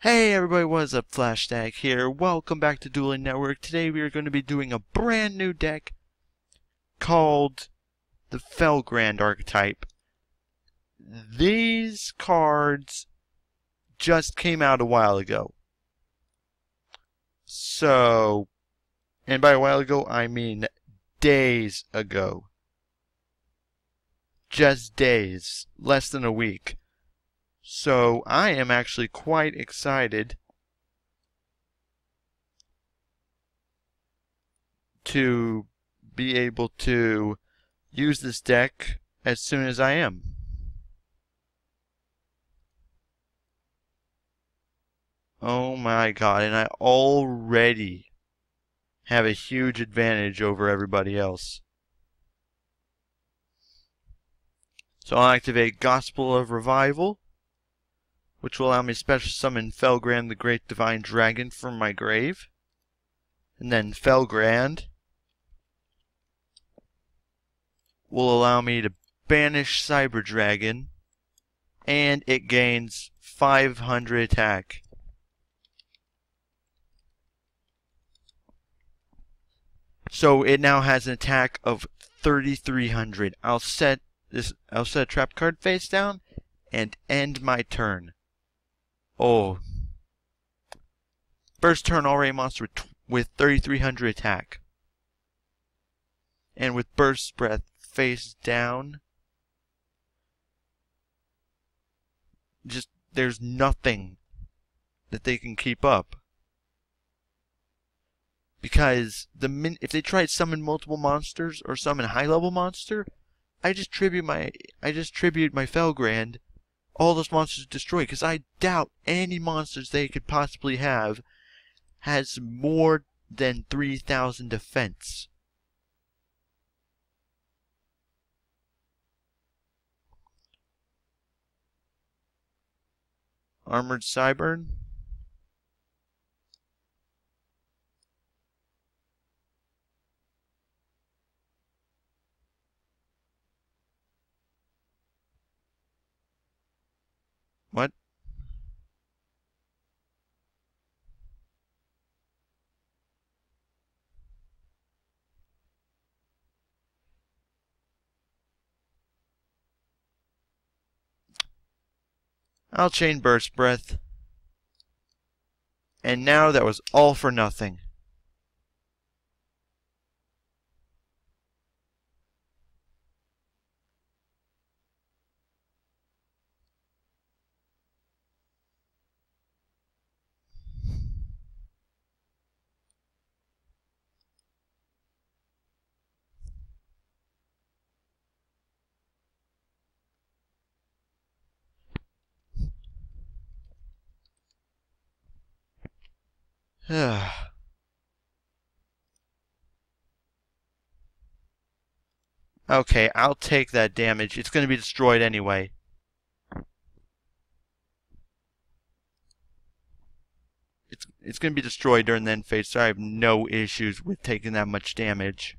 Hey everybody, what's up? Flashstag here. Welcome back to Dueling Network. Today we are going to be doing a brand new deck called the Felgrand archetype. These cards just came out a while ago. And by a while ago, I mean days ago. Just days, less than a week. So I am actually quite excited to be able to use this deck as soon as I am. Oh my god, and I already have a huge advantage over everybody else. So I'll activate Gospel of Revival, which will allow me to special summon Felgrand the Great Divine Dragon from my grave. And then Felgrand will allow me to banish Cyber Dragon, and it gains 500 attack. So it now has an attack of 3,300. I'll set a trap card face down and end my turn. Oh. First turn already monster with 3,300 attack. And with Burst Breath face down, there's nothing that they can keep up. Because if they try to summon multiple monsters or summon a high level monster, I just tribute my Felgrand. All those monsters destroyed, because I doubt any monsters they could possibly have has more than 3,000 defense. Armored Cyburn. What? I'll chain Burst Breath. And now that was all for nothing. Okay, I'll take that damage. It's going to be destroyed anyway. It's going to be destroyed during the end phase, so I have no issues with taking that much damage.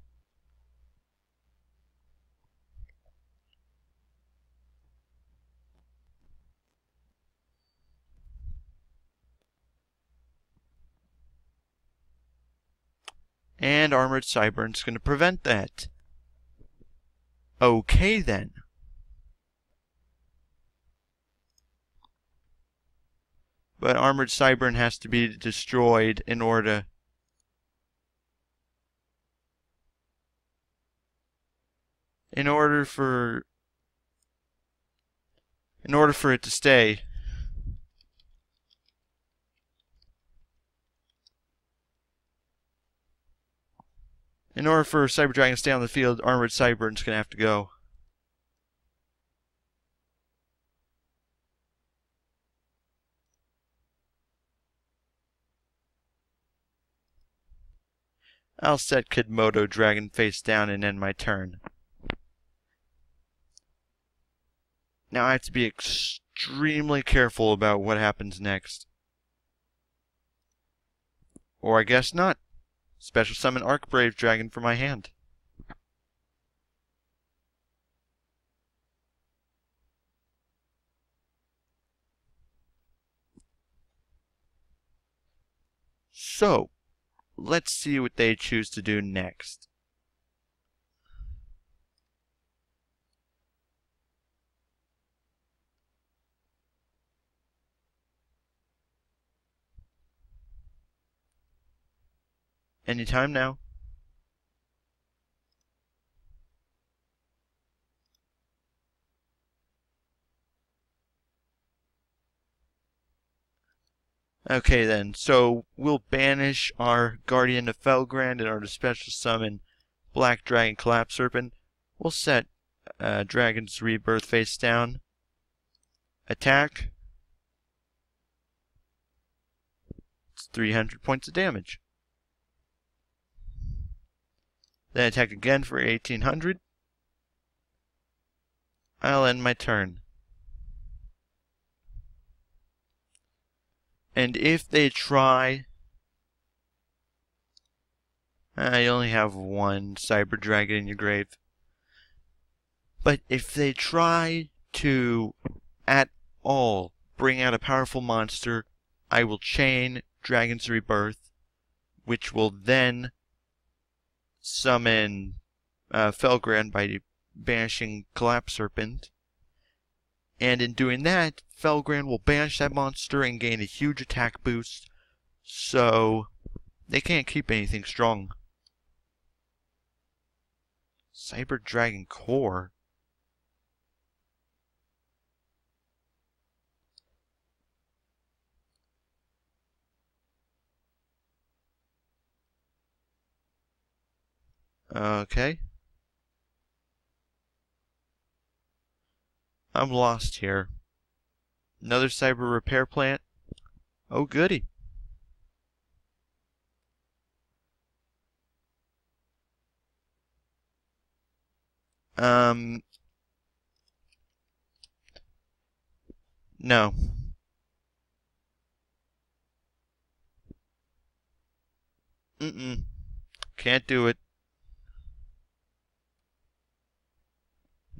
And Armored Cybern's going to prevent that. Okay then. But Armored Cybern has to be destroyed in order for it to stay. In order for Cyber Dragon to stay on the field, Armored Cybern's going to have to go. I'll set Kidmodo Dragon face down and end my turn. Now I have to be extremely careful about what happens next. Or I guess not. Special summon Archbrave Dragon from my hand. So, let's see what they choose to do next. Anytime now. Okay then, so we'll banish our Guardian of Felgrand in order to special summon Black Dragon Collapse Serpent. We'll set Dragon's Rebirth face down. Attack. It's 300 points of damage. Then attack again for 1800. I'll end my turn. And if they try... you only have one Cyber Dragon in your grave. But if they try to, at all, bring out a powerful monster, I will chain Dragon's Rebirth, which will then summon Felgrand by banishing Collapse Serpent. And in doing that, Felgrand will banish that monster and gain a huge attack boost, so they can't keep anything strong. Cyber Dragon Core? Okay. I'm lost here. Another cyber repair plant? Oh goody. No. Can't do it.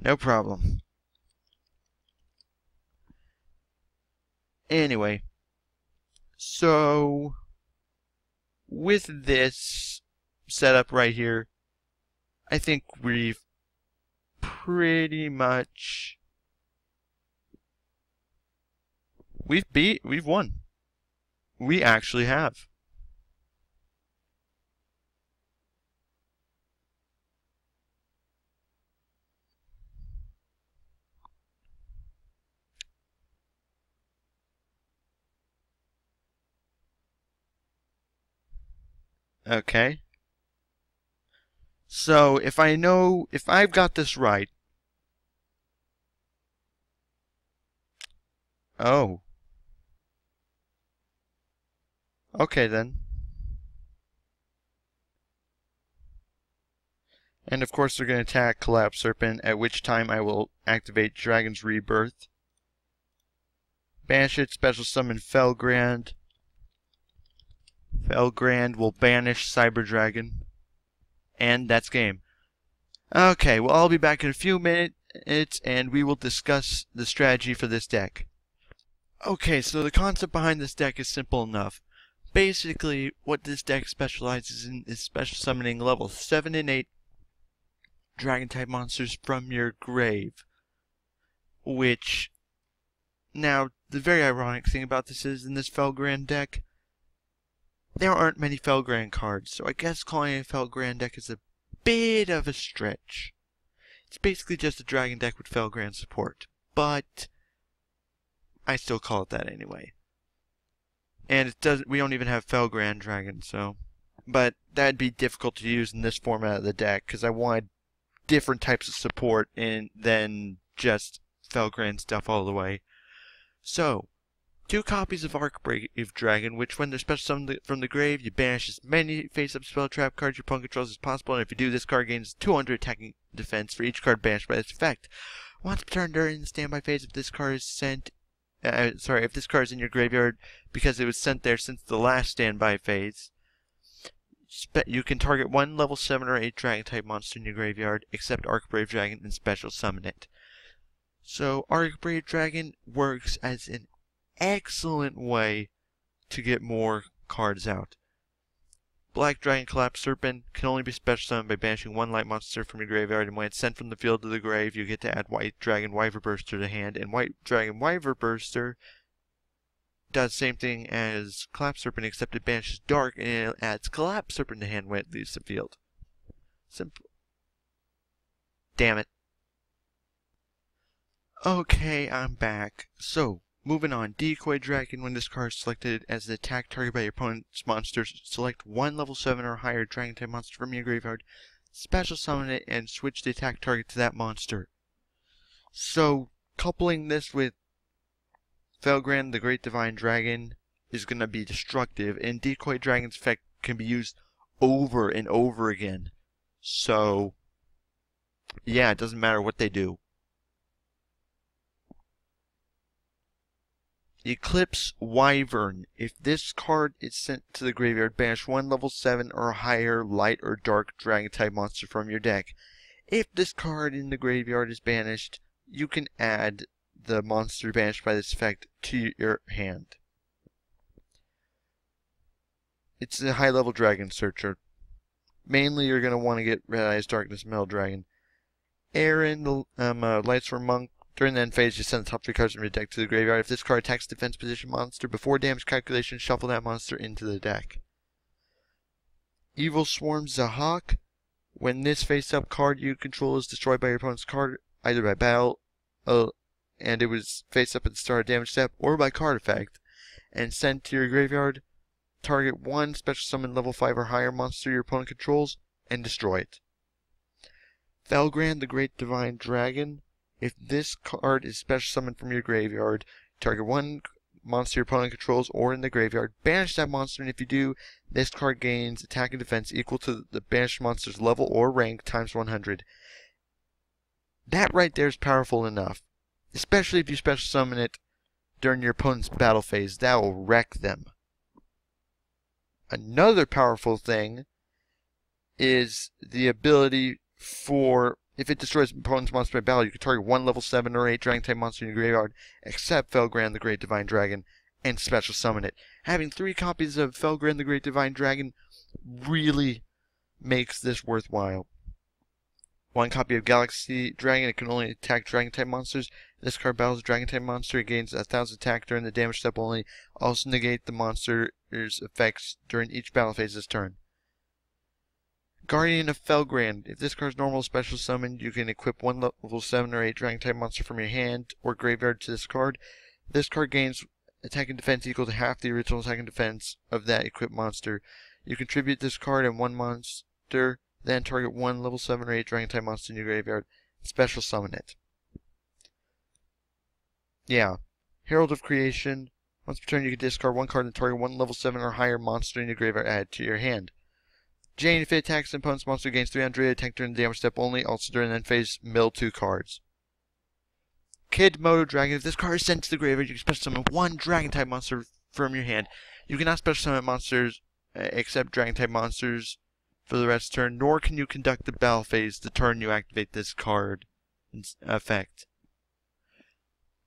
No problem. Anyway, so with this setup right here, I think we've pretty much we've won. We actually have. Okay. So if I've got this right. Oh. Okay then. And of course they're going to attack Collapse Serpent, at which time I will activate Dragon's Rebirth. Banish it, special summon Felgrand. Felgrand will banish Cyber Dragon. And that's game. Okay, well I'll be back in a few minutes and we will discuss the strategy for this deck. Okay, so the concept behind this deck is simple enough. Basically, what this deck specializes in is special summoning level 7 and 8 Dragon-type monsters from your grave. Which, now, the very ironic thing about this is, in this Felgrand deck, there aren't many Felgrand cards, so I guess calling it a Felgrand deck is a bit of a stretch. It's basically just a Dragon deck with Felgrand support, but I still call it that anyway. And it doesn't. We don't even have Felgrand Dragon, so. But that'd be difficult to use in this format of the deck because I wanted different types of support than just Felgrand stuff all the way. So, 2 copies of Arcbrave Dragon, which when they're special summoned from the grave, you banish as many face-up spell trap cards your opponent controls as possible, and if you do, this card gains 200 attacking defense for each card banished by this effect. Once per turn during the standby phase, if this card is sent, if this card is in your graveyard because it was sent there since the last standby phase, you can target one level 7 or 8 Dragon-type monster in your graveyard, except Arcbrave Dragon, and special summon it. So, Arcbrave Dragon works as an excellent way to get more cards out. Black Dragon Collapse Serpent can only be special summoned by banishing one light monster from your graveyard, and when it's sent from the field to the grave, you get to add White Dragon Wyver Burster to hand, and White Dragon Wyver Burster does the same thing as Collapse Serpent, except it banishes Dark, and it adds Collapse Serpent to hand when it leaves the field. Simple. Damn it. Okay, I'm back. So, moving on. Decoy Dragon. When this card is selected as the attack target by your opponent's monster, select one level 7 or higher Dragon type monster from your graveyard, special summon it, and switch the attack target to that monster. So, coupling this with Felgrand, the Great Divine Dragon, is going to be destructive, and Decoy Dragon's effect can be used over and over again. So, yeah, it doesn't matter what they do. Eclipse Wyvern. If this card is sent to the graveyard, banish one level 7 or higher light or dark dragon type monster from your deck. If this card in the graveyard is banished, you can add the monster banished by this effect to your hand. It's a high level dragon searcher. Mainly you're going to want to get Red Eyes Darkness Metal Dragon. Aaron, Lightsworn Monk. During the end phase, you send the top 3 cards from your deck to the graveyard. If this card attacks the defense position monster before damage calculation, shuffle that monster into the deck. Evil Swarm Zahak. When this face-up card you control is destroyed by your opponent's card, either by battle, and it was face-up at the start of damage step, or by card effect, and sent to your graveyard, target one special summon level 5 or higher monster your opponent controls, and destroy it. Felgrand, the Great Divine Dragon. If this card is special summoned from your graveyard, target one monster your opponent controls or in the graveyard, banish that monster, and if you do, this card gains attack and defense equal to the banished monster's level or rank times 100. That right there is powerful enough, especially if you special summon it during your opponent's battle phase. That will wreck them. Another powerful thing is the ability for, if it destroys an opponent's monster by battle, you can target one level 7 or 8 dragon type monster in your graveyard, except Felgrand the Great Divine Dragon, and special summon it. Having 3 copies of Felgrand the Great Divine Dragon really makes this worthwhile. 1 copy of Galaxy Dragon. It can only attack dragon type monsters. This card battles a dragon type monster. It gains 1000 attack during the damage step only. Also negate the monster's effects during each battle phase this turn. Guardian of Felgrand. If this card is normal special summoned, you can equip one level 7 or 8 dragon type monster from your hand or graveyard to this card. This card gains attack and defense equal to half the original attack and defense of that equipped monster. You contribute this card and one monster, then target one level 7 or 8 dragon type monster in your graveyard. Special summon it. Yeah. Herald of Creation. Once per turn you can discard one card and target one level 7 or higher monster in your graveyard added to your hand. Jane, if it attacks an opponent's monster, gains 300 attack during the damage step only. Also during the end phase, mill 2 cards. Kid Moto Dragon. If this card is sent to the graveyard, you can special summon one dragon type monster from your hand. You cannot special summon monsters except dragon type monsters for the rest of the turn, nor can you conduct the battle phase the turn you activate this card effect.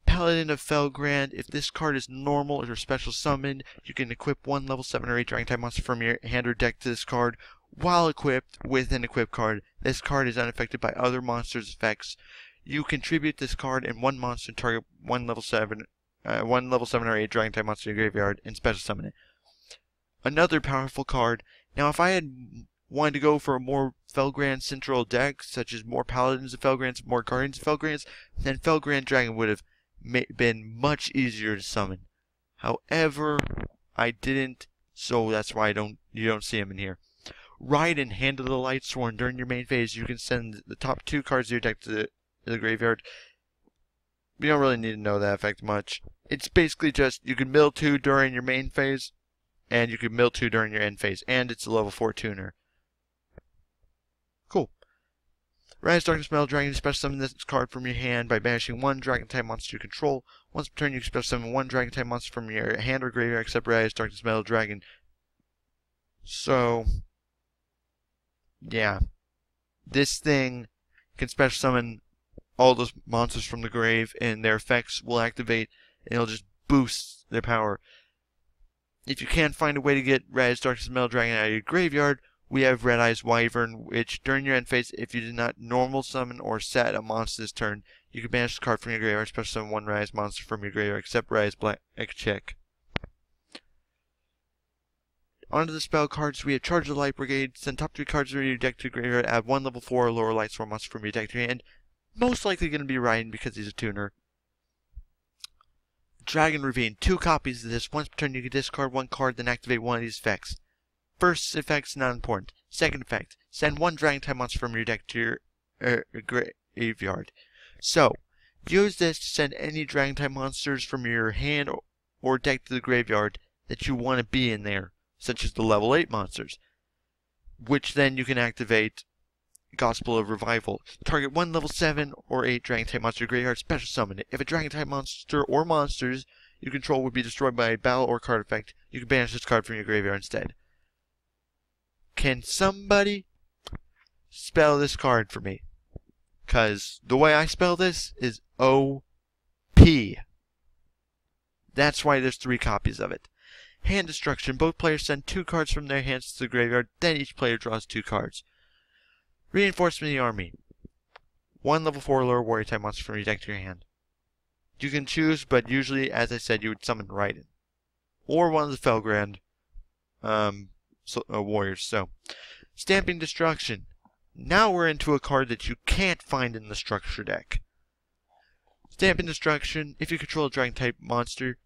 Paladin of Felgrand. If this card is normal or special summoned, you can equip one level 7 or 8 dragon type monster from your hand or deck to this card. While equipped with an equipped card, this card is unaffected by other monsters' effects. You contribute this card and one monster and target one level 7 or 8 dragon type monster in your graveyard and special summon it. Another powerful card. Now, if I had wanted to go for a more Felgrand central deck, such as more Paladins of Felgrand, more Guardians of Felgrand, then Felgrand Dragon would have been much easier to summon. However, I didn't, so that's why you don't see him in here. Raiden, Hand of the Lightsworn. During your main phase, you can send the top 2 cards of your deck to the graveyard. You don't really need to know that effect much. It's basically just, you can mill 2 during your main phase, and you can mill 2 during your end phase, and it's a level 4 tuner. Cool. Rise Darkness Metal Dragon. You special summon this card from your hand by banishing one dragon type monster you control. Once per turn, you can special summon one dragon type monster from your hand or graveyard except Rise Darkness Metal Dragon. So, yeah. This thing can special summon all those monsters from the grave, and their effects will activate, and it'll just boost their power. if you can't find a way to get Red Eyes Darkness Metal Dragon out of your graveyard, we have Red Eyes Wyvern, which during your end phase, if you did not normal summon or set a monster this turn, you can banish the card from your graveyard, special summon one Red Eyes monster from your graveyard, except Red Eyes Black Check. Onto the spell cards, we have Charge of the Light Brigade. Send top 3 cards from your deck to your graveyard, add 1 level 4 or lower Light Storm monster from your deck to your hand. Most likely going to be Ryan because he's a tuner. Dragon Ravine, 2 copies of this. Once per turn, you can discard 1 card, then activate one of these effects. First effect's not important. Second effect, send 1 Dragon type monster from your deck to your graveyard. So, use this to send any Dragon type monsters from your hand or deck to the graveyard that you want to be in there, such as the level 8 monsters, which then you can activate Gospel of Revival. Target 1 level 7 or 8 Dragon type monster graveyard, special summon it. If a Dragon type monster or monsters you control would be destroyed by a battle or card effect, you can banish this card from your graveyard instead. Can somebody spell this card for me? Because the way I spell this is O-P. That's why there's 3 copies of it. Hand Destruction. Both players send 2 cards from their hands to the graveyard, then each player draws 2 cards. Reinforcement of the Army. 1 level 4 lower warrior type monster from your deck to your hand. You can choose, but usually, as I said, you would summon Raiden. Or one of the Felgrand warriors. So, Stamping Destruction. Now we're into a card that you can't find in the structure deck. Stamping Destruction. If you control a Dragon type monster,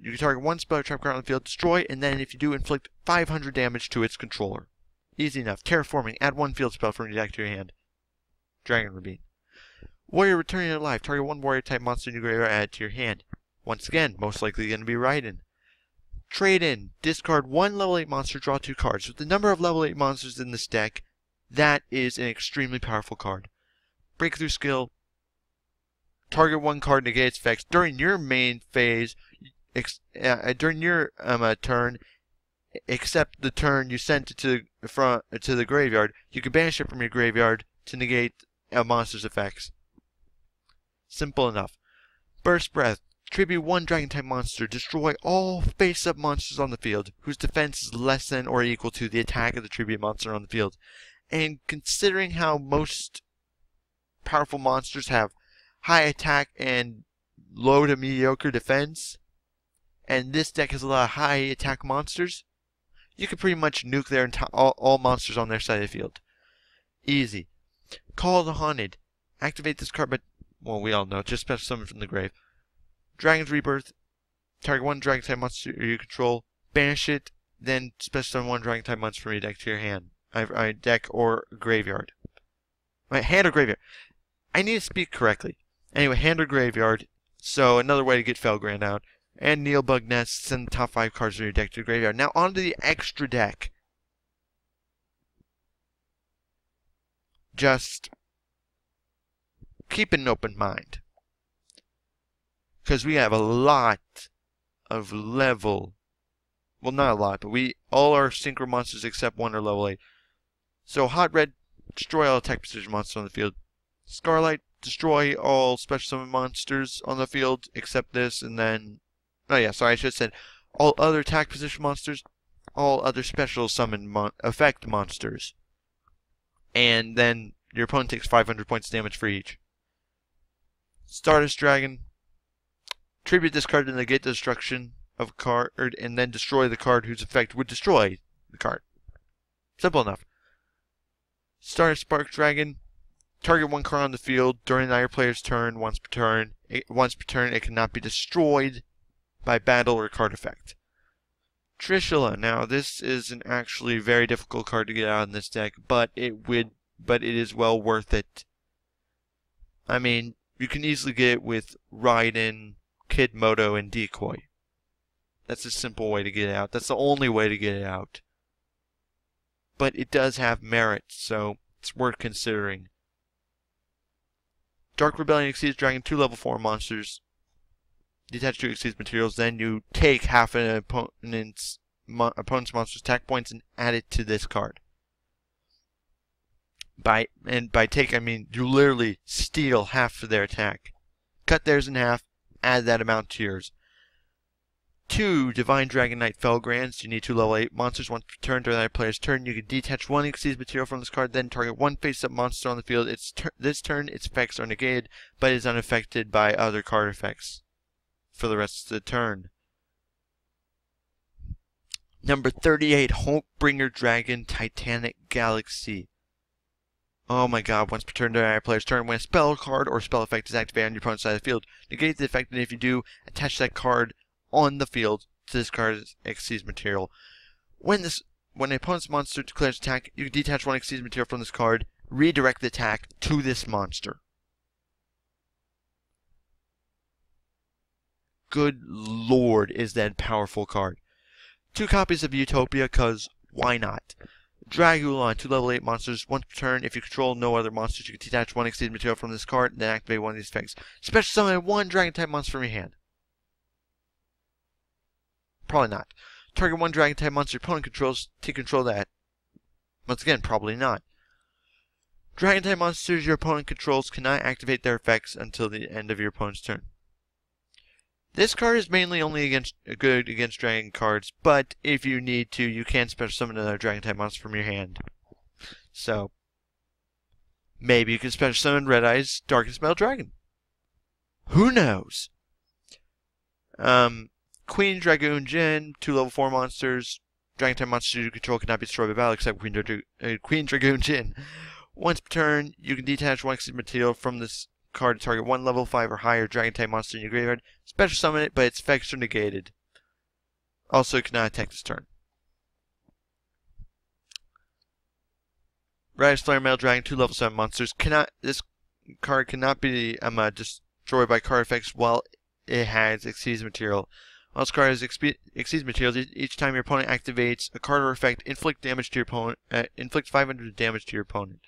you can target 1 spell or trap card on the field, destroy, and then if you do, inflict 500 damage to its controller. Easy enough. Terraforming. Add 1 field spell from your deck to your hand. Dragon Ravine. Warrior Returning to Life. Target 1 warrior type monster in your graveyard, add to your hand. Once again, most likely going to be Raiden. Trade in. Discard 1 level 8 monster, draw 2 cards. With the number of level 8 monsters in this deck, that is an extremely powerful card. Breakthrough skill. Target 1 card, negate its effects. During your main phase, during your turn, except the turn you sent it to the graveyard, you can banish it from your graveyard to negate a monster's effects. Simple enough. Burst Breath. Tribute 1 Dragon type monster. Destroy all face-up monsters on the field whose defense is less than or equal to the attack of the tribute monster on the field. And considering how most powerful monsters have high attack and low to mediocre defense, and this deck has a lot of high attack monsters, you can pretty much nuke their all monsters on their side of the field. Easy. Call of the Haunted. Activate this card, but, well, we all know, just special summon from the grave. Dragon's Rebirth. Target 1 Dragon type monster you control. Banish it, then special summon 1 Dragon type monster from your deck to your hand. Deck or graveyard. Wait, hand or graveyard. I need to speak correctly. Anyway, hand or graveyard. So, another way to get Felgrand out. And Neilbug Nest, send the top 5 cards from your deck to the graveyard. Now, onto the extra deck. Just keep an open mind. Because we have a lot of level. Well, not a lot, but all our synchro monsters except 1 are level 8. So, Hot Red, destroy all attack precision monsters on the field. Scarlight, destroy all special summon monsters on the field except this, and then... Oh yeah, sorry, I should have said all other attack position monsters, all other special summon effect monsters. And then your opponent takes 500 points of damage for each. Stardust Dragon. Tribute this card to negate the destruction of a card, and then destroy the card whose effect would destroy the card. Simple enough. Stardust Spark Dragon. Target 1 card on the field during either player's turn. Once per turn, it cannot be destroyed by battle or card effect. Trishula. Now, this is an actually very difficult card to get out in this deck, but it is well worth it. I mean, you can easily get it with Raiden, Kid Moto, and Decoy. That's a simple way to get it out. That's the only way to get it out. But it does have merit, so it's worth considering. Dark Rebellion exceeds Dragon 2 level 4 monsters. Detach 2 exceeds materials, then you take half an opponent's monster's attack points and add it to this card. By take, I mean you literally steal half of their attack. Cut theirs in half, add that amount to yours. 2 Divine Dragon Knight Felgrands. You need 2 level 8 monsters. Once per turn during that player's turn, you can detach 1 Xyz material from this card, then target 1 face-up monster on the field. This turn, its effects are negated, but is unaffected by other card effects for the rest of the turn. Number 38, Hopebringer Dragon Titanic Galaxy. Oh my god, once per turn during a player's turn, when a spell card or spell effect is activated on your opponent's side of the field, negate the effect, and if you do, attach that card on the field to this card's Xyz material. When an opponent's monster declares attack, you can detach 1 Xyz material from this card, redirect the attack to this monster. Good lord, is that a powerful card. 2 copies of Utopia, cause why not? Dragulon, 2 level 8 monsters. Once per turn, if you control no other monsters, you can detach 1 Xyz material from this card, and then activate 1 of these effects. Special summon 1 Dragon-type monster from your hand. Probably not. Target 1 Dragon-type monster your opponent controls, take control of that. Once again, probably not. Dragon-type monsters your opponent controls cannot activate their effects until the end of your opponent's turn. This card is mainly only good against dragon cards, but if you need to, you can special summon another dragon-type monster from your hand. So, maybe you can special summon Red Eye's Darkest Metal Dragon. Who knows? Queen Dragoon Jin, 2 level 4 monsters. Dragon-type monsters you control cannot be destroyed by battle except Queen Dragoon Jin. Once per turn, you can detach 1 Xyz material from this card to target 1 level 5 or higher Dragon-type monster in your graveyard. Special summon it, but its effects are negated. Also, it cannot attack this turn. Rise Flare Metal Dragon, 2 level 7 monsters. This card cannot be destroyed by card effects while it has Xyz material. While this card has Xyz materials, each time your opponent activates a card or effect, inflict damage to your opponent. Inflict 500 damage to your opponent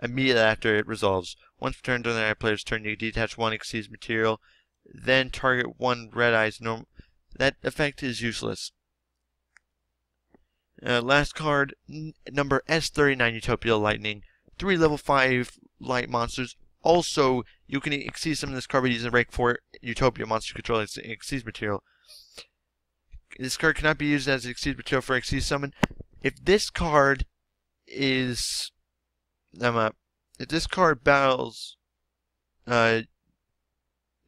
immediately after it resolves. Once per turn during the player's turn, you detach 1 Xyz material, then target 1 Red Eye's normal. That effect is useless. Last card, number S39 Utopia Lightning. 3 level 5 light monsters. Also, you can Xyz summon this card by using rank 4 Utopia monster control Xyz material. This card cannot be used as Xyz material for Xyz summon. If this card is if this card battles, your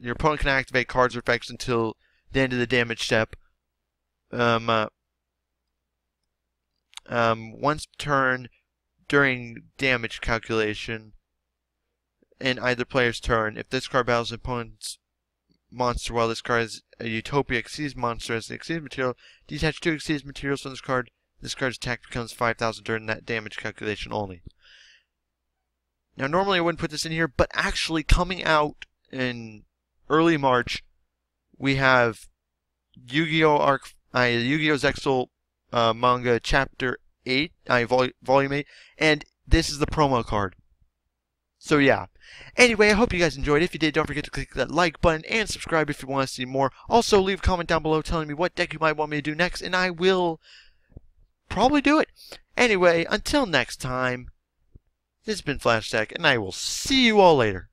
opponent can activate cards or effects until the end of the damage step. Once per turn during damage calculation in either player's turn, if this card battles an opponent's monster while this card is a Utopia Xyz monster as the Xyz material, detach 2 Xyz materials from this card. This card's attack becomes 5,000 during that damage calculation only. Now, normally I wouldn't put this in here, but actually coming out in early March, we have Yu-Gi-Oh! Yu-Gi-Oh! Zexal manga Chapter 8, Volume 8, and this is the promo card. So yeah. Anyway, I hope you guys enjoyed. If you did, don't forget to click that like button and subscribe if you want to see more. Also, leave a comment down below telling me what deck you might want me to do next, and I will probably do it. Anyway, until next time, this has been Flash Tech, and I will see you all later.